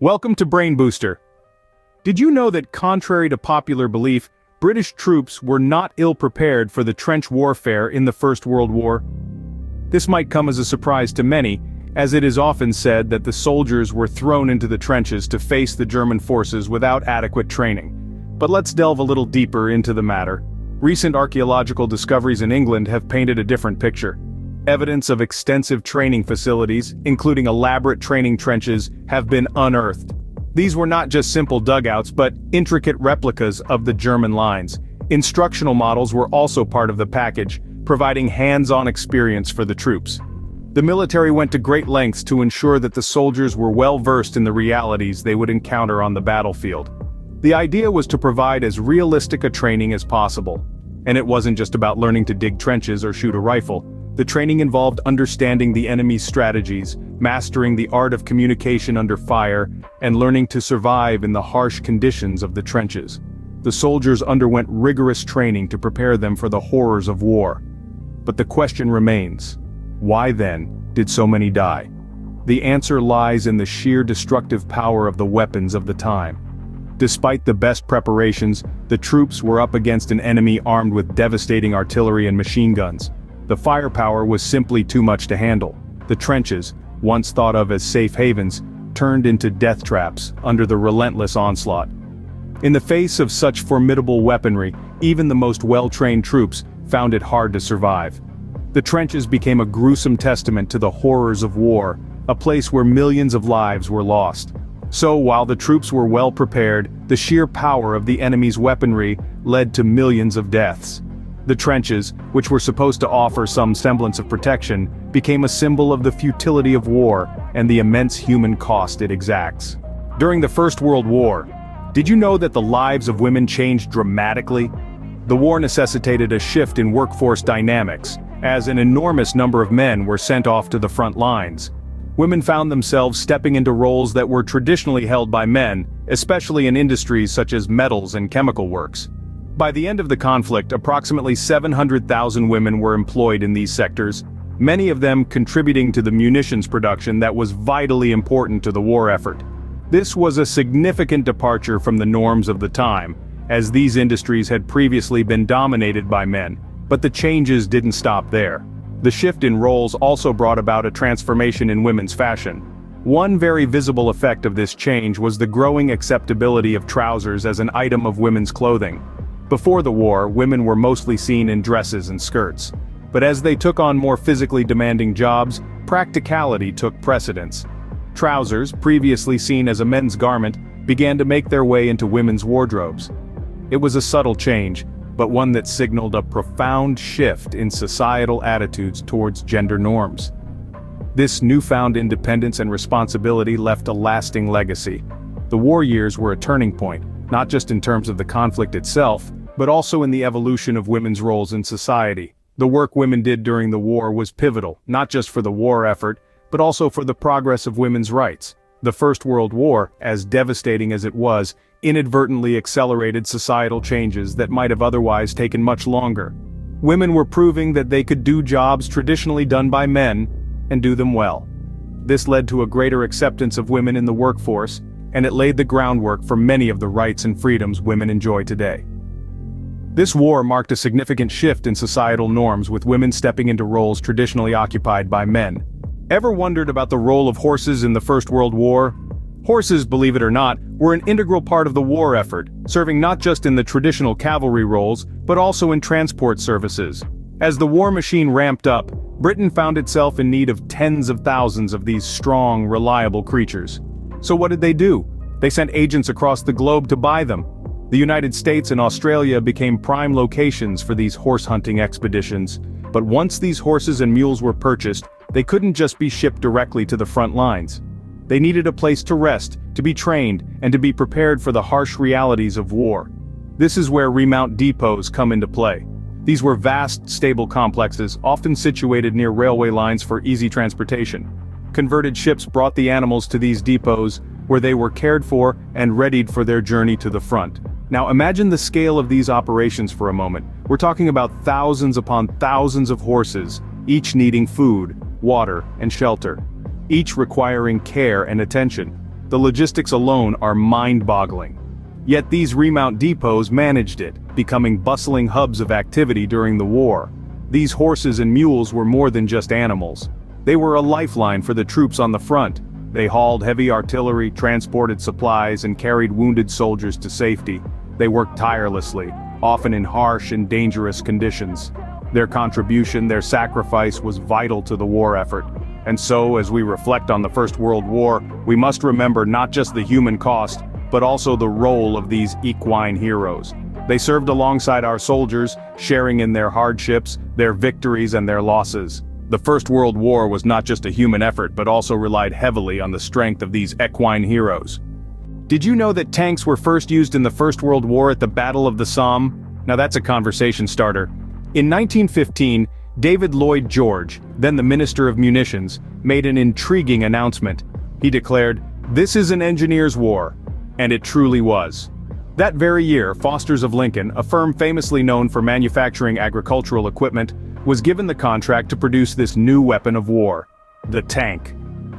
Welcome to Brain Booster. Did you know that, contrary to popular belief, British troops were not ill-prepared for the trench warfare in the First World War? This might come as a surprise to many, as it is often said that the soldiers were thrown into the trenches to face the German forces without adequate training. But let's delve a little deeper into the matter. Recent archaeological discoveries in England have painted a different picture. Evidence of extensive training facilities, including elaborate training trenches, have been unearthed. These were not just simple dugouts but intricate replicas of the German lines. Instructional models were also part of the package, providing hands-on experience for the troops. The military went to great lengths to ensure that the soldiers were well versed in the realities they would encounter on the battlefield. The idea was to provide as realistic a training as possible. And it wasn't just about learning to dig trenches or shoot a rifle. The training involved understanding the enemy's strategies, mastering the art of communication under fire, and learning to survive in the harsh conditions of the trenches. The soldiers underwent rigorous training to prepare them for the horrors of war. But the question remains, why then did so many die? The answer lies in the sheer destructive power of the weapons of the time. Despite the best preparations, the troops were up against an enemy armed with devastating artillery and machine guns. The firepower was simply too much to handle. The trenches, once thought of as safe havens, turned into death traps under the relentless onslaught. In the face of such formidable weaponry, even the most well-trained troops found it hard to survive. The trenches became a gruesome testament to the horrors of war, a place where millions of lives were lost. So while the troops were well prepared, the sheer power of the enemy's weaponry led to millions of deaths. The trenches, which were supposed to offer some semblance of protection, became a symbol of the futility of war and the immense human cost it exacts. During the First World War, did you know that the lives of women changed dramatically? The war necessitated a shift in workforce dynamics, as an enormous number of men were sent off to the front lines. Women found themselves stepping into roles that were traditionally held by men, especially in industries such as metals and chemical works. By the end of the conflict, approximately 700,000 women were employed in these sectors, many of them contributing to the munitions production that was vitally important to the war effort. This was a significant departure from the norms of the time, as these industries had previously been dominated by men, but the changes didn't stop there. The shift in roles also brought about a transformation in women's fashion. One very visible effect of this change was the growing acceptability of trousers as an item of women's clothing. Before the war, women were mostly seen in dresses and skirts. But as they took on more physically demanding jobs, practicality took precedence. Trousers, previously seen as a men's garment, began to make their way into women's wardrobes. It was a subtle change, but one that signaled a profound shift in societal attitudes towards gender norms. This newfound independence and responsibility left a lasting legacy. The war years were a turning point, not just in terms of the conflict itself, but also in the evolution of women's roles in society. The work women did during the war was pivotal, not just for the war effort, but also for the progress of women's rights. The First World War, as devastating as it was, inadvertently accelerated societal changes that might have otherwise taken much longer. Women were proving that they could do jobs traditionally done by men, and do them well. This led to a greater acceptance of women in the workforce, and it laid the groundwork for many of the rights and freedoms women enjoy today. This war marked a significant shift in societal norms, with women stepping into roles traditionally occupied by men. Ever wondered about the role of horses in the First World War? Horses, believe it or not, were an integral part of the war effort, serving not just in the traditional cavalry roles, but also in transport services. As the war machine ramped up, Britain found itself in need of tens of thousands of these strong, reliable creatures. So what did they do? They sent agents across the globe to buy them. The United States and Australia became prime locations for these horse hunting expeditions. But once these horses and mules were purchased, they couldn't just be shipped directly to the front lines. They needed a place to rest, to be trained, and to be prepared for the harsh realities of war. This is where remount depots come into play. These were vast, stable complexes, often situated near railway lines for easy transportation. Converted ships brought the animals to these depots, where they were cared for and readied for their journey to the front. Now imagine the scale of these operations for a moment. We're talking about thousands upon thousands of horses, each needing food, water, and shelter. Each requiring care and attention. The logistics alone are mind-boggling. Yet these remount depots managed it, becoming bustling hubs of activity during the war. These horses and mules were more than just animals. They were a lifeline for the troops on the front. They hauled heavy artillery, transported supplies, and carried wounded soldiers to safety. They worked tirelessly, often in harsh and dangerous conditions. Their contribution, their sacrifice was vital to the war effort. And so, as we reflect on the First World War, we must remember not just the human cost, but also the role of these equine heroes. They served alongside our soldiers, sharing in their hardships, their victories, and their losses. The First World War was not just a human effort but also relied heavily on the strength of these equine heroes. Did you know that tanks were first used in the First World War at the Battle of the Somme? Now that's a conversation starter. In 1915, David Lloyd George, then the Minister of Munitions, made an intriguing announcement. He declared, "This is an engineer's war." And it truly was. That very year, Foster's of Lincoln, a firm famously known for manufacturing agricultural equipment, was given the contract to produce this new weapon of war, the tank.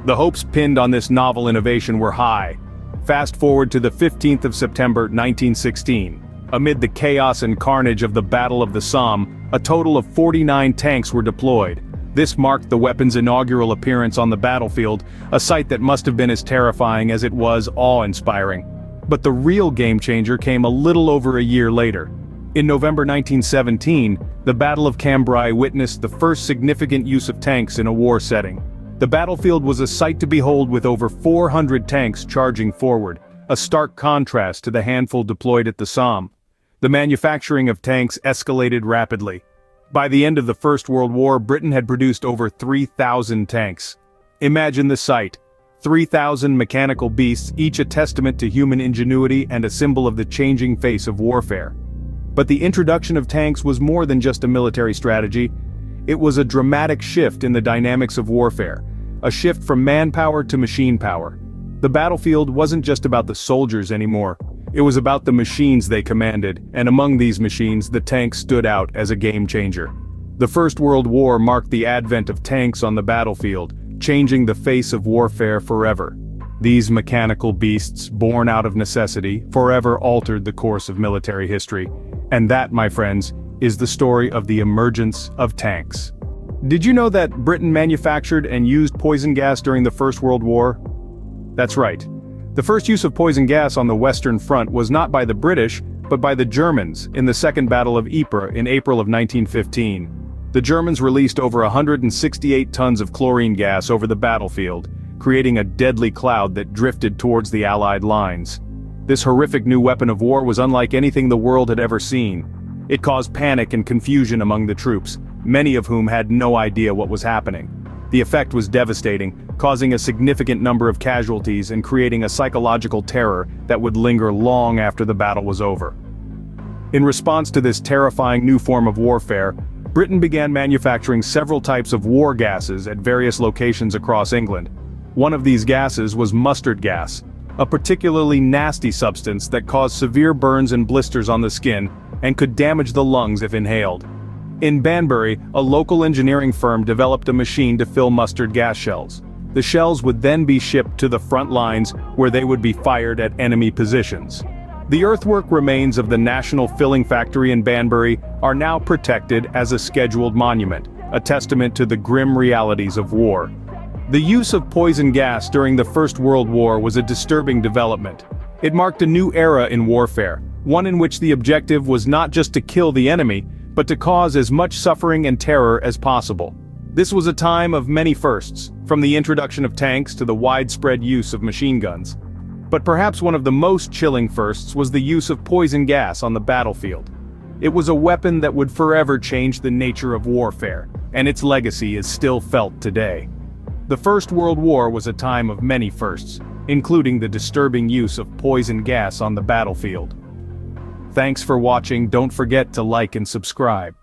The hopes pinned on this novel innovation were high. Fast forward to the 15th of September 1916. Amid the chaos and carnage of the Battle of the Somme, a total of 49 tanks were deployed. This marked the weapon's inaugural appearance on the battlefield, a sight that must have been as terrifying as it was awe-inspiring. But the real game-changer came a little over a year later. In November 1917, the Battle of Cambrai witnessed the first significant use of tanks in a war setting. The battlefield was a sight to behold with over 400 tanks charging forward, a stark contrast to the handful deployed at the Somme. The manufacturing of tanks escalated rapidly. By the end of the First World War, Britain had produced over 3,000 tanks. Imagine the sight. 3,000 mechanical beasts, each a testament to human ingenuity and a symbol of the changing face of warfare. But the introduction of tanks was more than just a military strategy. It was a dramatic shift in the dynamics of warfare, a shift from manpower to machine power. The battlefield wasn't just about the soldiers anymore. It was about the machines they commanded, and among these machines, the tank stood out as a game-changer. The First World War marked the advent of tanks on the battlefield, changing the face of warfare forever. These mechanical beasts, born out of necessity, forever altered the course of military history. And that, my friends, is the story of the emergence of tanks. Did you know that Britain manufactured and used poison gas during the First World War? That's right. The first use of poison gas on the Western Front was not by the British, but by the Germans in the Second Battle of Ypres in April of 1915. The Germans released over 168 tons of chlorine gas over the battlefield, creating a deadly cloud that drifted towards the Allied lines. This horrific new weapon of war was unlike anything the world had ever seen. It caused panic and confusion among the troops, many of whom had no idea what was happening. The effect was devastating, causing a significant number of casualties and creating a psychological terror that would linger long after the battle was over. In response to this terrifying new form of warfare, Britain began manufacturing several types of war gases at various locations across England. One of these gases was mustard gas, a particularly nasty substance that caused severe burns and blisters on the skin and could damage the lungs if inhaled. In Banbury, a local engineering firm developed a machine to fill mustard gas shells. The shells would then be shipped to the front lines where they would be fired at enemy positions. The earthwork remains of the National Filling Factory in Banbury are now protected as a scheduled monument, a testament to the grim realities of war. The use of poison gas during the First World War was a disturbing development. It marked a new era in warfare, one in which the objective was not just to kill the enemy, but to cause as much suffering and terror as possible. This was a time of many firsts, from the introduction of tanks to the widespread use of machine guns. But perhaps one of the most chilling firsts was the use of poison gas on the battlefield. It was a weapon that would forever change the nature of warfare, and its legacy is still felt today. The First World War was a time of many firsts, including the disturbing use of poison gas on the battlefield. Thanks for watching. Don't forget to like and subscribe.